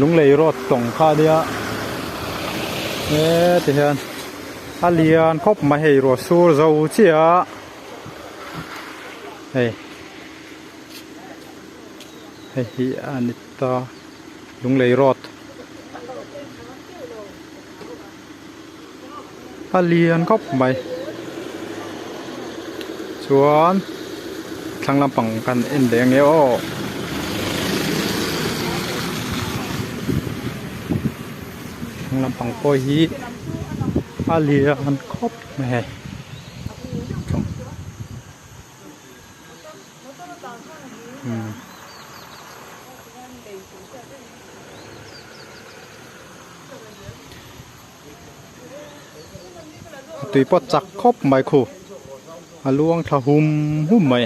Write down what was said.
ลุงเลยรถตรงค่าเดียเตียนอาเลียนคบมาให้รถสู้เราเชียเฮ้อันนี้ต่อลุงเลยรถอาเลียนคบมาชวนทางลำปังกันเอ็นแดงเนี่ยทางลำปังโปฮีอาเลียนคบมาให้ตุยปอดจักคบไม่คู่อาลวงทะหุ่มไม่